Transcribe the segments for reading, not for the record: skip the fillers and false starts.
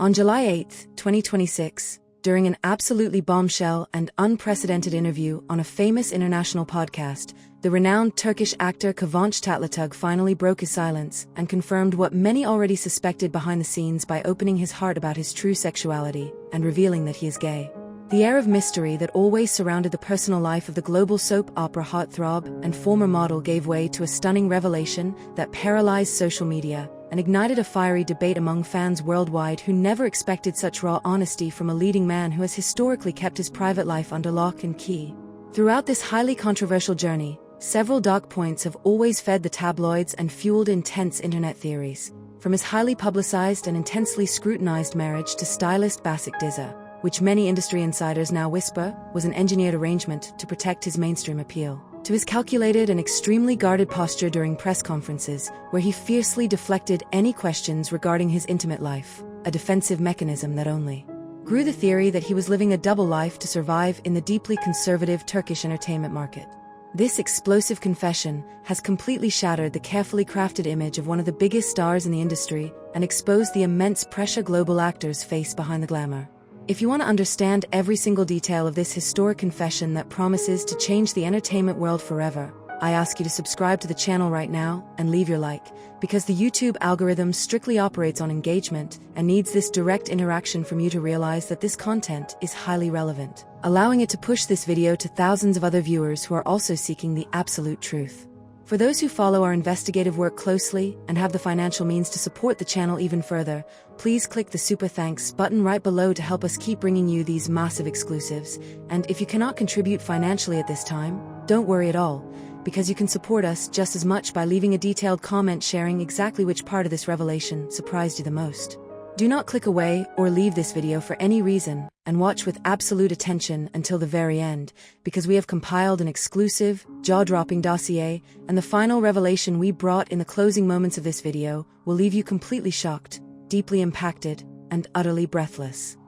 On July 8, 2026, during an absolutely bombshell and unprecedented interview on a famous international podcast, the renowned Turkish actor Kıvanç Tatlıtık finally broke his silence and confirmed what many already suspected behind the scenes by opening his heart about his true sexuality and revealing that he is gay. The air of mystery that always surrounded the personal life of the global soap opera heartthrob and former model gave way to a stunning revelation that paralyzed social media and ignited a fiery debate among fans worldwide who never expected such raw honesty from a leading man who has historically kept his private life under lock and key. Throughout this highly controversial journey, several dark points have always fed the tabloids and fueled intense internet theories, from his highly publicized and intensely scrutinized marriage to stylist Basak Diza, which many industry insiders now whisper was an engineered arrangement to protect his mainstream appeal, to his calculated and extremely guarded posture during press conferences, where he fiercely deflected any questions regarding his intimate life, a defensive mechanism that only grew the theory that he was living a double life to survive in the deeply conservative Turkish entertainment market. This explosive confession has completely shattered the carefully crafted image of one of the biggest stars in the industry and exposed the immense pressure global actors face behind the glamour. If you want to understand every single detail of this historic confession that promises to change the entertainment world forever, I ask you to subscribe to the channel right now and leave your like, because the YouTube algorithm strictly operates on engagement and needs this direct interaction from you to realize that this content is highly relevant, allowing it to push this video to thousands of other viewers who are also seeking the absolute truth. For those who follow our investigative work closely and have the financial means to support the channel even further, please click the super thanks button right below to help us keep bringing you these massive exclusives. And if you cannot contribute financially at this time, don't worry at all, because you can support us just as much by leaving a detailed comment sharing exactly which part of this revelation surprised you the most. Do not click away or leave this video for any reason, and watch with absolute attention until the very end, because we have compiled an exclusive, jaw-dropping dossier, and the final revelation we brought in the closing moments of this video will leave you completely shocked, deeply impacted, and utterly breathless.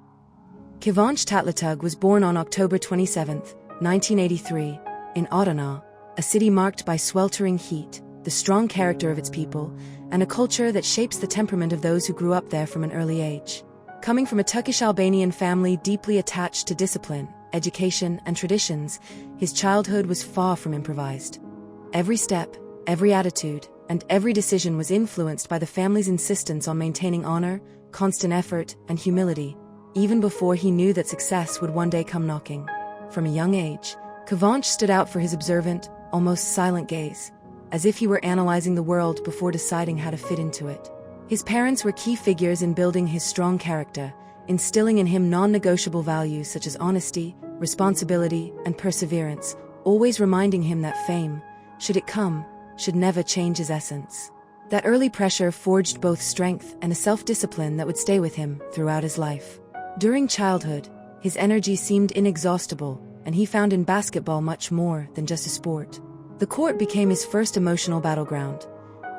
Kivanç Tatlıtık was born on October 27, 1983, in Adana, a city marked by sweltering heat, the strong character of its people, and a culture that shapes the temperament of those who grew up there from an early age. Coming from a Turkish Albanian family deeply attached to discipline, education, and traditions, his childhood was far from improvised. Every step, every attitude, and every decision was influenced by the family's insistence on maintaining honor, constant effort, and humility, even before he knew that success would one day come knocking. From a young age, Kivanç stood out for his observant, almost silent gaze, as if he were analyzing the world before deciding how to fit into it. His parents were key figures in building his strong character, instilling in him non-negotiable values such as honesty, responsibility, and perseverance, always reminding him that fame, should it come, should never change his essence. That early pressure forged both strength and a self-discipline that would stay with him throughout his life. During childhood, his energy seemed inexhaustible, and he found in basketball much more than just a sport. The court became his first emotional battleground.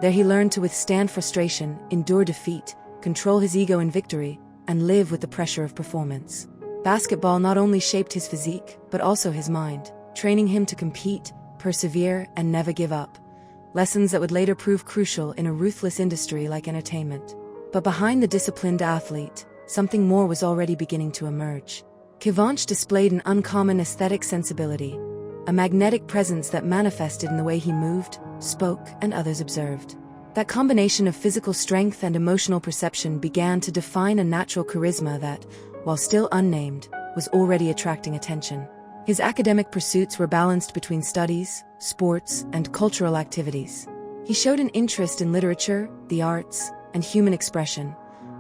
There he learned to withstand frustration, endure defeat, control his ego in victory, and live with the pressure of performance. Basketball not only shaped his physique, but also his mind, training him to compete, persevere, and never give up. Lessons that would later prove crucial in a ruthless industry like entertainment. But behind the disciplined athlete, something more was already beginning to emerge. Kivanç displayed an uncommon aesthetic sensibility, a magnetic presence that manifested in the way he moved, spoke, and others observed. That combination of physical strength and emotional perception began to define a natural charisma that, while still unnamed, was already attracting attention. His academic pursuits were balanced between studies, sports, and cultural activities. He showed an interest in literature, the arts, and human expression,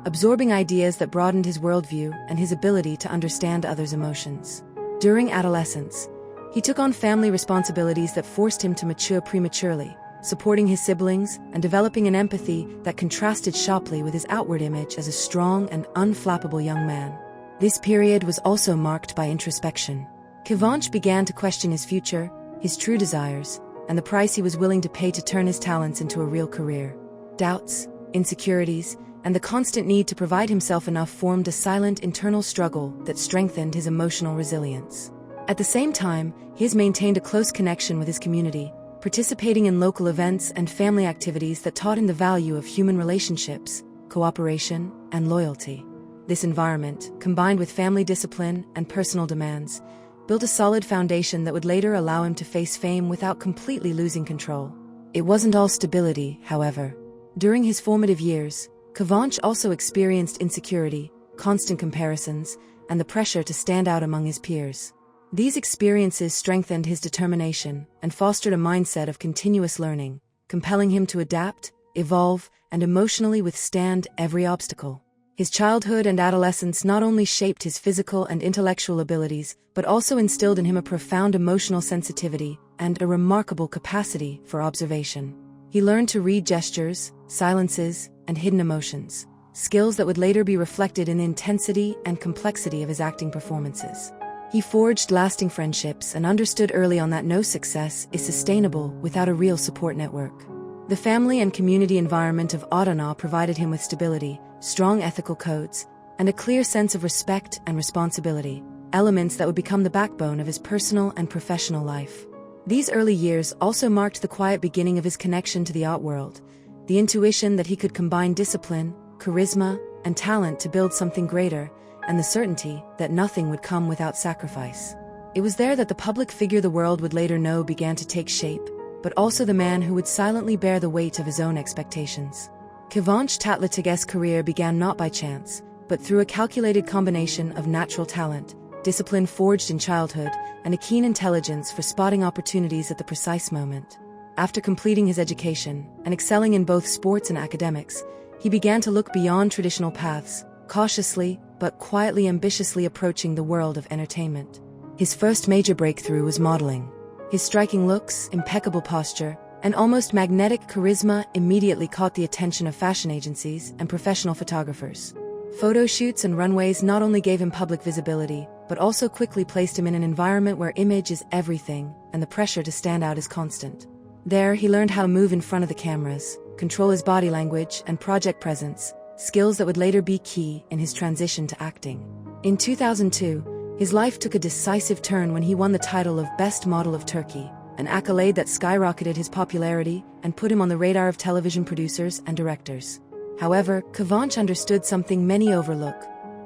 absorbing ideas that broadened his worldview and his ability to understand others' emotions. During adolescence, he took on family responsibilities that forced him to mature prematurely, supporting his siblings and developing an empathy that contrasted sharply with his outward image as a strong and unflappable young man. This period was also marked by introspection. Kivanç began to question his future, his true desires, and the price he was willing to pay to turn his talents into a real career. Doubts, insecurities, and the constant need to provide himself enough formed a silent internal struggle that strengthened his emotional resilience. At the same time, he has maintained a close connection with his community, participating in local events and family activities that taught him the value of human relationships, cooperation, and loyalty. This environment, combined with family discipline and personal demands, built a solid foundation that would later allow him to face fame without completely losing control. It wasn't all stability, however. During his formative years, Kivanç also experienced insecurity, constant comparisons, and the pressure to stand out among his peers. These experiences strengthened his determination and fostered a mindset of continuous learning, compelling him to adapt, evolve, and emotionally withstand every obstacle. His childhood and adolescence not only shaped his physical and intellectual abilities, but also instilled in him a profound emotional sensitivity and a remarkable capacity for observation. He learned to read gestures, silences, and hidden emotions, skills that would later be reflected in the intensity and complexity of his acting performances. He forged lasting friendships and understood early on that no success is sustainable without a real support network. The family and community environment of Adana provided him with stability, strong ethical codes, and a clear sense of respect and responsibility, elements that would become the backbone of his personal and professional life. These early years also marked the quiet beginning of his connection to the art world, the intuition that he could combine discipline, charisma, and talent to build something greater, and the certainty that nothing would come without sacrifice. It was there that the public figure the world would later know began to take shape, but also the man who would silently bear the weight of his own expectations. Kıvanç Tatlıtık's career began not by chance, but through a calculated combination of natural talent, discipline forged in childhood, and a keen intelligence for spotting opportunities at the precise moment. After completing his education and excelling in both sports and academics, he began to look beyond traditional paths, cautiously but quietly ambitiously approaching the world of entertainment. His first major breakthrough was modeling. His striking looks, impeccable posture, and almost magnetic charisma immediately caught the attention of fashion agencies and professional photographers. Photo shoots and runways not only gave him public visibility, but also quickly placed him in an environment where image is everything and the pressure to stand out is constant. There, he learned how to move in front of the cameras, control his body language and project presence, skills that would later be key in his transition to acting. In 2002, his life took a decisive turn when he won the title of Best Model of Turkey, an accolade that skyrocketed his popularity and put him on the radar of television producers and directors. However, Kivanç understood something many overlook.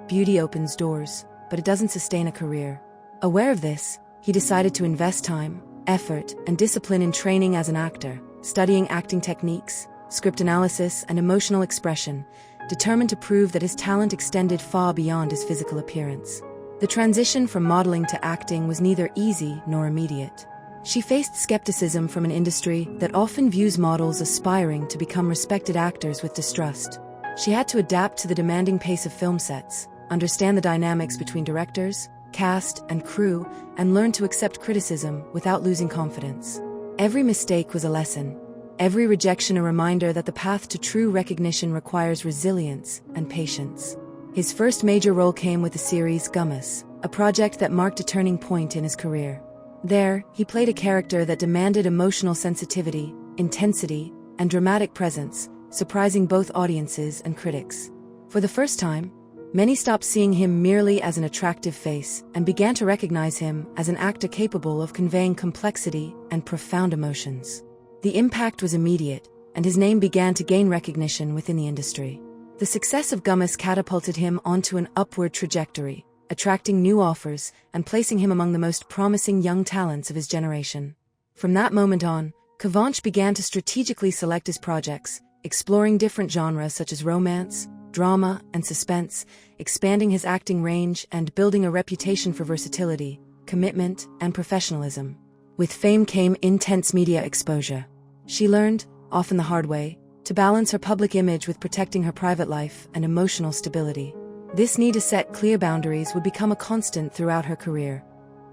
Beauty opens doors, but it doesn't sustain a career. Aware of this, he decided to invest time, effort, and discipline in training as an actor, studying acting techniques, script analysis, and emotional expression, determined to prove that his talent extended far beyond his physical appearance. The transition from modeling to acting was neither easy nor immediate. She faced skepticism from an industry that often views models aspiring to become respected actors with distrust. She had to adapt to the demanding pace of film sets, understand the dynamics between directors, cast, and crew, and learn to accept criticism without losing confidence. Every mistake was a lesson, every rejection a reminder that the path to true recognition requires resilience and patience. His first major role came with the series Gummies, a project that marked a turning point in his career. There, he played a character that demanded emotional sensitivity, intensity, and dramatic presence, surprising both audiences and critics. For the first time, many stopped seeing him merely as an attractive face and began to recognize him as an actor capable of conveying complexity and profound emotions. The impact was immediate, and his name began to gain recognition within the industry. The success of Gummies catapulted him onto an upward trajectory, attracting new offers and placing him among the most promising young talents of his generation. From that moment on, Kivanç began to strategically select his projects, exploring different genres such as romance, drama, and suspense, expanding his acting range and building a reputation for versatility, commitment, and professionalism. With fame came intense media exposure. She learned, often the hard way, to balance her public image with protecting her private life and emotional stability. This need to set clear boundaries would become a constant throughout her career,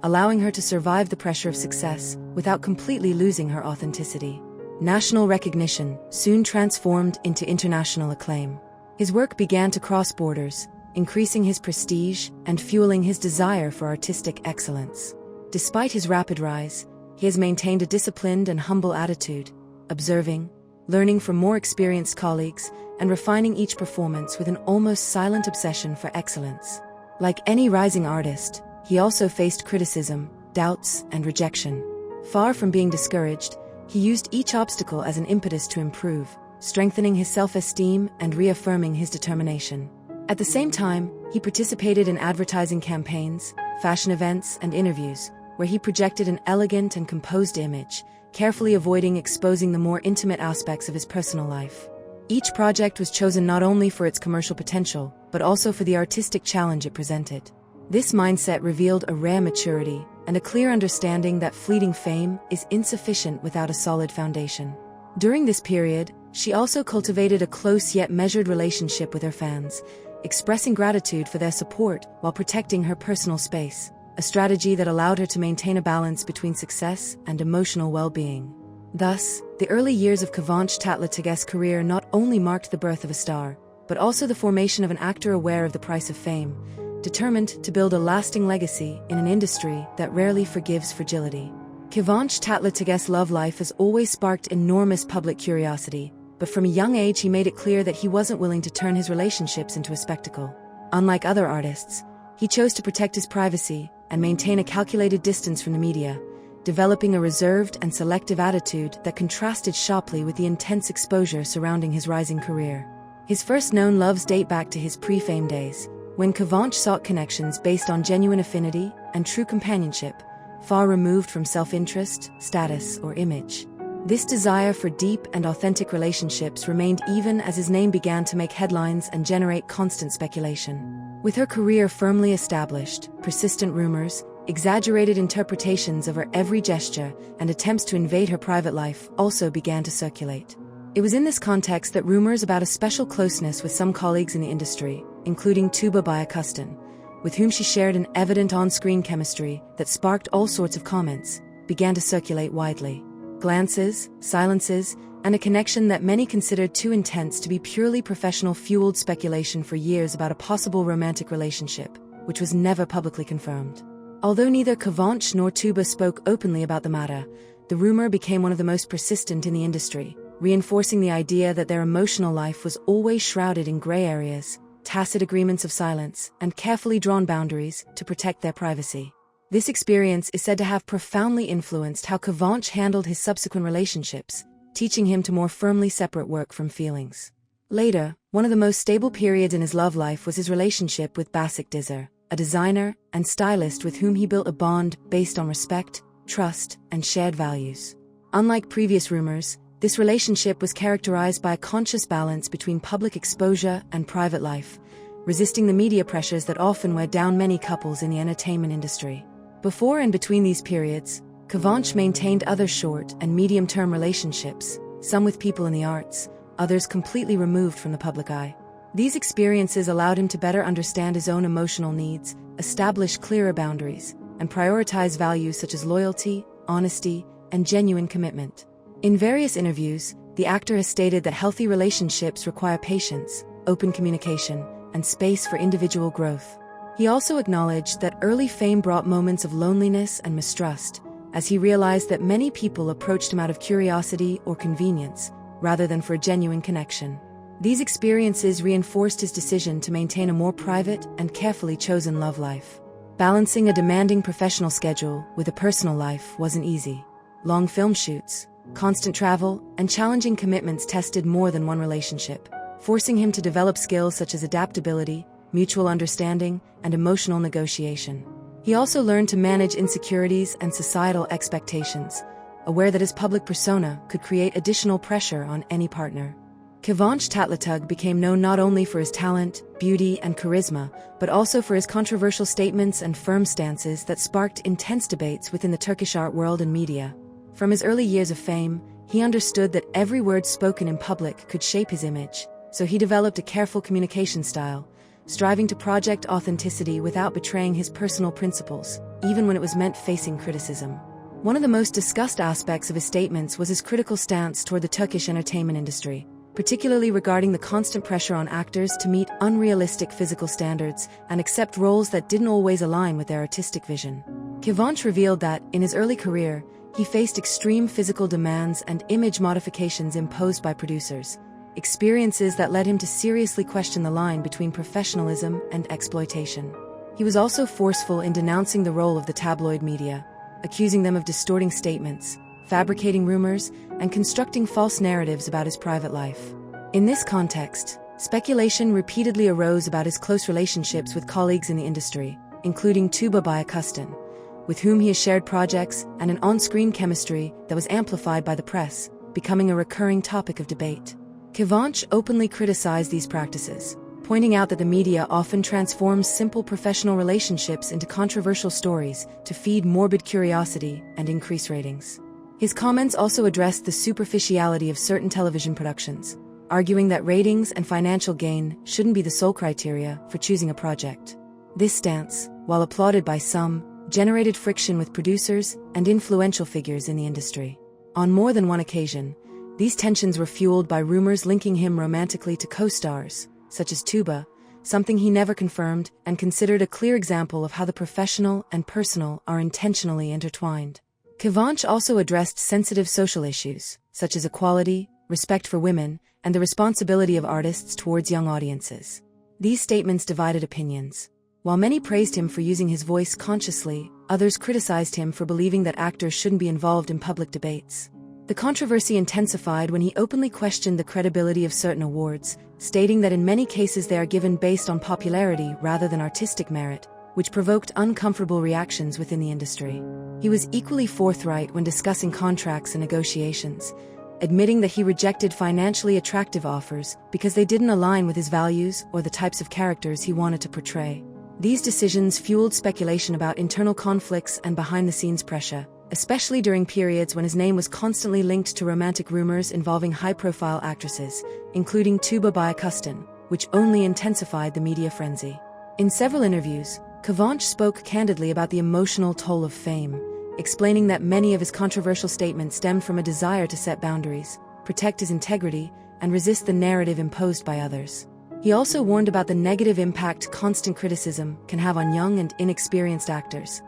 allowing her to survive the pressure of success without completely losing her authenticity. National recognition soon transformed into international acclaim. His work began to cross borders, increasing his prestige and fueling his desire for artistic excellence. Despite his rapid rise, he has maintained a disciplined and humble attitude, observing, learning from more experienced colleagues, and refining each performance with an almost silent obsession for excellence. Like any rising artist, he also faced criticism, doubts, and rejection. Far from being discouraged, he used each obstacle as an impetus to improve, strengthening his self-esteem and reaffirming his determination. At the same time, he participated in advertising campaigns, fashion events, and interviews, where he projected an elegant and composed image, carefully avoiding exposing the more intimate aspects of his personal life. Each project was chosen not only for its commercial potential, but also for the artistic challenge it presented. This mindset revealed a rare maturity and a clear understanding that fleeting fame is insufficient without a solid foundation. During this period, she also cultivated a close yet measured relationship with her fans, expressing gratitude for their support while protecting her personal space, a strategy that allowed her to maintain a balance between success and emotional well-being. Thus, the early years of Kıvanç Tatlıtık's career not only marked the birth of a star, but also the formation of an actor aware of the price of fame, determined to build a lasting legacy in an industry that rarely forgives fragility. Kivanç Tatlıtık's love life has always sparked enormous public curiosity, but from a young age he made it clear that he wasn't willing to turn his relationships into a spectacle. Unlike other artists, he chose to protect his privacy and maintain a calculated distance from the media, developing a reserved and selective attitude that contrasted sharply with the intense exposure surrounding his rising career. His first known loves date back to his pre-fame days, when Kivanç sought connections based on genuine affinity and true companionship, far removed from self-interest, status, or image. This desire for deep and authentic relationships remained even as his name began to make headlines and generate constant speculation. With her career firmly established, persistent rumors, exaggerated interpretations of her every gesture, and attempts to invade her private life also began to circulate. It was in this context that rumors about a special closeness with some colleagues in the industry, including Tuğba Bayaküstün, with whom she shared an evident on-screen chemistry that sparked all sorts of comments, began to circulate widely. Glances, silences, and a connection that many considered too intense to be purely professional fueled speculation for years about a possible romantic relationship, which was never publicly confirmed. Although neither Kivanç nor Tuğba spoke openly about the matter, the rumor became one of the most persistent in the industry, reinforcing the idea that their emotional life was always shrouded in gray areas, tacit agreements of silence, and carefully drawn boundaries to protect their privacy. This experience is said to have profoundly influenced how Kivanç handled his subsequent relationships, teaching him to more firmly separate work from feelings. Later, one of the most stable periods in his love life was his relationship with Başak Dizer, a designer and stylist with whom he built a bond based on respect, trust, and shared values. Unlike previous rumors, this relationship was characterized by a conscious balance between public exposure and private life, resisting the media pressures that often wear down many couples in the entertainment industry. Before and between these periods, Kivanç maintained other short and medium-term relationships, some with people in the arts, others completely removed from the public eye. These experiences allowed him to better understand his own emotional needs, establish clearer boundaries, and prioritize values such as loyalty, honesty, and genuine commitment. In various interviews, the actor has stated that healthy relationships require patience, open communication, and space for individual growth. He also acknowledged that early fame brought moments of loneliness and mistrust, as he realized that many people approached him out of curiosity or convenience, rather than for a genuine connection. These experiences reinforced his decision to maintain a more private and carefully chosen love life. Balancing a demanding professional schedule with a personal life wasn't easy. Long film shoots, constant travel, and challenging commitments tested more than one relationship, forcing him to develop skills such as adaptability, mutual understanding, and emotional negotiation. He also learned to manage insecurities and societal expectations, aware that his public persona could create additional pressure on any partner. Kivanç Tatlıtık became known not only for his talent, beauty, and charisma, but also for his controversial statements and firm stances that sparked intense debates within the Turkish art world and media. From his early years of fame, he understood that every word spoken in public could shape his image, so he developed a careful communication style, striving to project authenticity without betraying his personal principles, even when it was meant facing criticism. One of the most discussed aspects of his statements was his critical stance toward the Turkish entertainment industry, particularly regarding the constant pressure on actors to meet unrealistic physical standards and accept roles that didn't always align with their artistic vision. Kivanç revealed that, in his early career, he faced extreme physical demands and image modifications imposed by producers, experiences that led him to seriously question the line between professionalism and exploitation. He was also forceful in denouncing the role of the tabloid media, accusing them of distorting statements, fabricating rumors, and constructing false narratives about his private life. In this context, Speculation repeatedly arose about his close relationships with colleagues in the industry, including Tuğba Bayaküstün, with whom he has shared projects and an on-screen chemistry that was amplified by the press, becoming a recurring topic of debate. Kivanç openly criticized these practices, pointing out that the media often transforms simple professional relationships into controversial stories to feed morbid curiosity and increase ratings. His comments also addressed the superficiality of certain television productions, arguing that ratings and financial gain shouldn't be the sole criteria for choosing a project. This stance, while applauded by some, generated friction with producers and influential figures in the industry. On more than one occasion, these tensions were fueled by rumors linking him romantically to co-stars, such as Tuğba, something he never confirmed and considered a clear example of how the professional and personal are intentionally intertwined. Kivanç also addressed sensitive social issues, such as equality, respect for women, and the responsibility of artists towards young audiences. These statements divided opinions. While many praised him for using his voice consciously, others criticized him for believing that actors shouldn't be involved in public debates. The controversy intensified when he openly questioned the credibility of certain awards, stating that in many cases they are given based on popularity rather than artistic merit, which provoked uncomfortable reactions within the industry. He was equally forthright when discussing contracts and negotiations, admitting that he rejected financially attractive offers because they didn't align with his values or the types of characters he wanted to portray. These decisions fueled speculation about internal conflicts and behind-the-scenes pressure, especially during periods when his name was constantly linked to romantic rumors involving high-profile actresses, including Tuğba Bayaküstün, which only intensified the media frenzy. In several interviews, Kivanç spoke candidly about the emotional toll of fame, explaining that many of his controversial statements stemmed from a desire to set boundaries, protect his integrity, and resist the narrative imposed by others. He also warned about the negative impact constant criticism can have on young and inexperienced actors,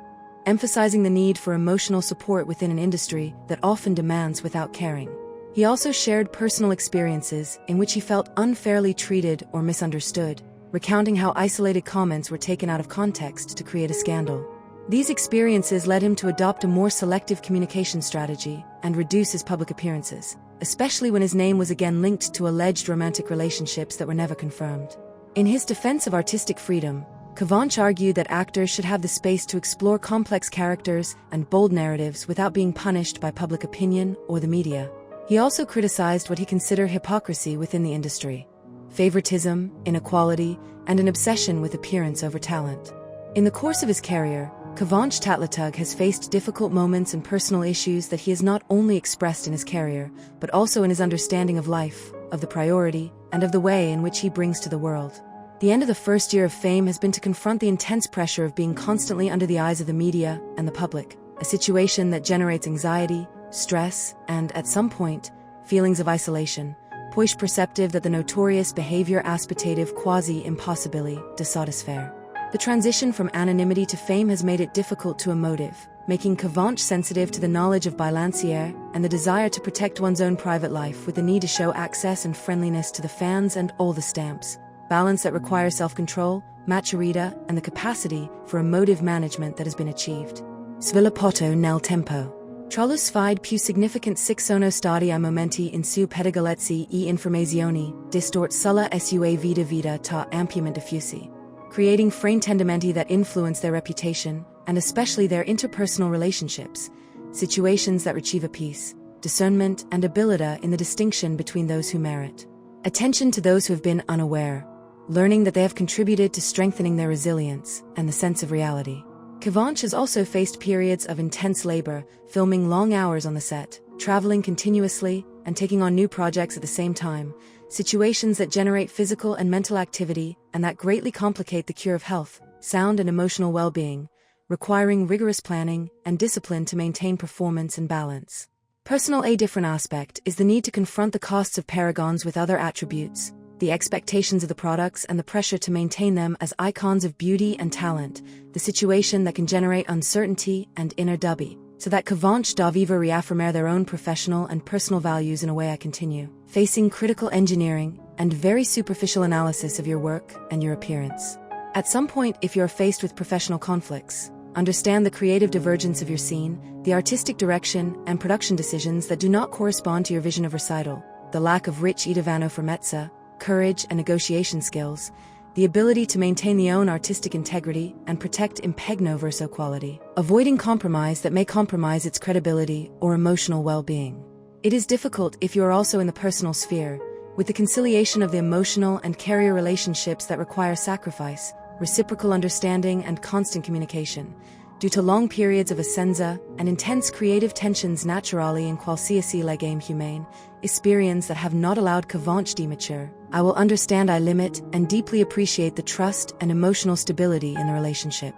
emphasizing the need for emotional support within an industry that often demands without caring. He also shared personal experiences in which he felt unfairly treated or misunderstood, recounting how isolated comments were taken out of context to create a scandal. These experiences led him to adopt a more selective communication strategy and reduce his public appearances, especially when his name was again linked to alleged romantic relationships that were never confirmed. In his defense of artistic freedom, Kivanç argued that actors should have the space to explore complex characters and bold narratives without being punished by public opinion or the media. He also criticized what he considered hypocrisy within the industry: favoritism, inequality, and an obsession with appearance over talent. In the course of his career, Kıvanç Tatlıtık has faced difficult moments and personal issues that he has not only expressed in his career, but also in his understanding of life, of the priority, and of the way in which he brings to the world. The end of the first year of fame has been to confront the intense pressure of being constantly under the eyes of the media and the public, a situation that generates anxiety, stress, and, at some point, feelings of isolation, pois perceptive that the notorious behavior aspirative quasi-impossibili de satisfaire. The transition from anonymity to fame has made it difficult to emotive, making Kivanç sensitive to the knowledge of bilancier and the desire to protect one's own private life with the need to show access and friendliness to the fans and all the stamps, balance that requires self-control, maturita, and the capacity for emotive management that has been achieved. Sviluppo nel tempo. Trolus fide più significant sono stati ai momenti in su pedagolezzi e informazioni, distort sulla sua vita ta ampiamente diffusi, creating fraintendimenti that influence their reputation, and especially their interpersonal relationships, situations that achieve a peace, discernment, and ability in the distinction between those who merit attention to those who have been unaware, learning that they have contributed to strengthening their resilience and the sense of reality. Kivanç has also faced periods of intense labor, filming long hours on the set, traveling continuously, and taking on new projects at the same time, situations that generate physical and mental activity and that greatly complicate the cure of health, sound and emotional well-being, requiring rigorous planning and discipline to maintain performance and balance. A different aspect is the need to confront the costs of paragons with other attributes, the expectations of the products and the pressure to maintain them as icons of beauty and talent, the situation that can generate uncertainty and inner dubby, so that Kivanç doivent reaffirmer their own professional and personal values in a way I continue, facing critical engineering and very superficial analysis of your work and your appearance. At some point, if you're faced with professional conflicts, understand the creative divergence of your scene, the artistic direction and production decisions that do not correspond to your vision of recital, the lack of rich italiano fermezza, courage, and negotiation skills, the ability to maintain the own artistic integrity and protect impegno verso quality, avoiding compromise that may compromise its credibility or emotional well-being. It is difficult if you are also in the personal sphere, with the conciliation of the emotional and career relationships that require sacrifice, reciprocal understanding, and constant communication, due to long periods of ascenza and intense creative tensions naturally in qualsiasi legame humane, experience that have not allowed Kivanç to mature. I will understand I limit and deeply appreciate the trust and emotional stability in the relationship.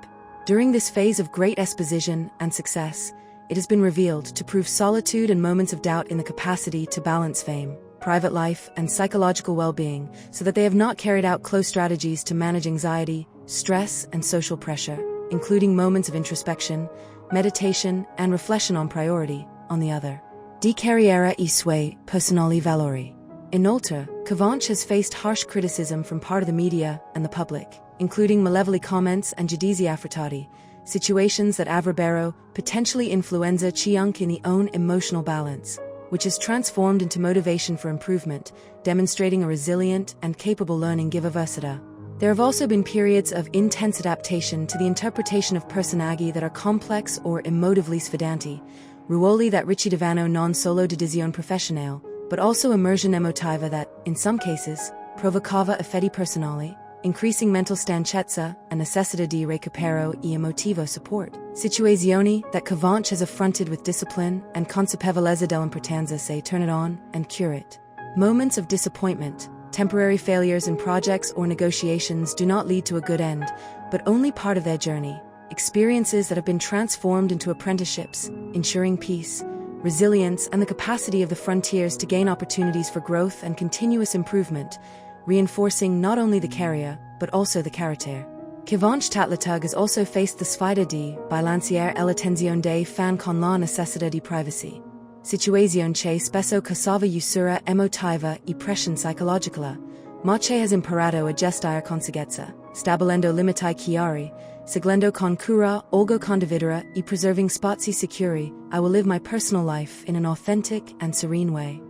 During this phase of great exposition and success, it has been revealed to prove solitude and moments of doubt in the capacity to balance fame, private life, and psychological well-being, so that they have not carried out close strategies to manage anxiety, stress, and social pressure, including moments of introspection, meditation, and reflection on priority, on the other. Di carriera I suoi personali valori. Inoltre, Kivanç has faced harsh criticism from part of the media and the public, including malevolent comments and giudizi affrettati, situations that avrebbero potentially influenza chiunque in the own emotional balance, which is transformed into motivation for improvement, demonstrating a resilient and capable learning giverversità. There have also been periods of intense adaptation to the interpretation of personaggi that are complex or emotively sfidanti, ruoli that richiedevano non solo dedizione professionale, but also immersion emotiva that, in some cases, provocava effetti personali, increasing mental stanchezza and necessità di recupero e emotivo support. Situazioni that Kivanç has affronted with discipline and consapevolezza dell'importanza se turn it on and cure it. Moments of disappointment, temporary failures in projects or negotiations do not lead to a good end, but only part of their journey. Experiences that have been transformed into apprenticeships, ensuring peace, resilience, and the capacity of the frontiers to gain opportunities for growth and continuous improvement, reinforcing not only the career, but also the character. Kıvanç Tatlıtık has also faced the sfida di bilanciare l'attenzione dei fan con la necessità di privacy. Situazione che spesso causava usura emotiva e pressione psicologica, ma che has imparato a gestire con saggezza, stabilendo limiti chiari, seguendo con cura, olgo condividere, e preserving spazi sicuri. I will live my personal life in an authentic and serene way.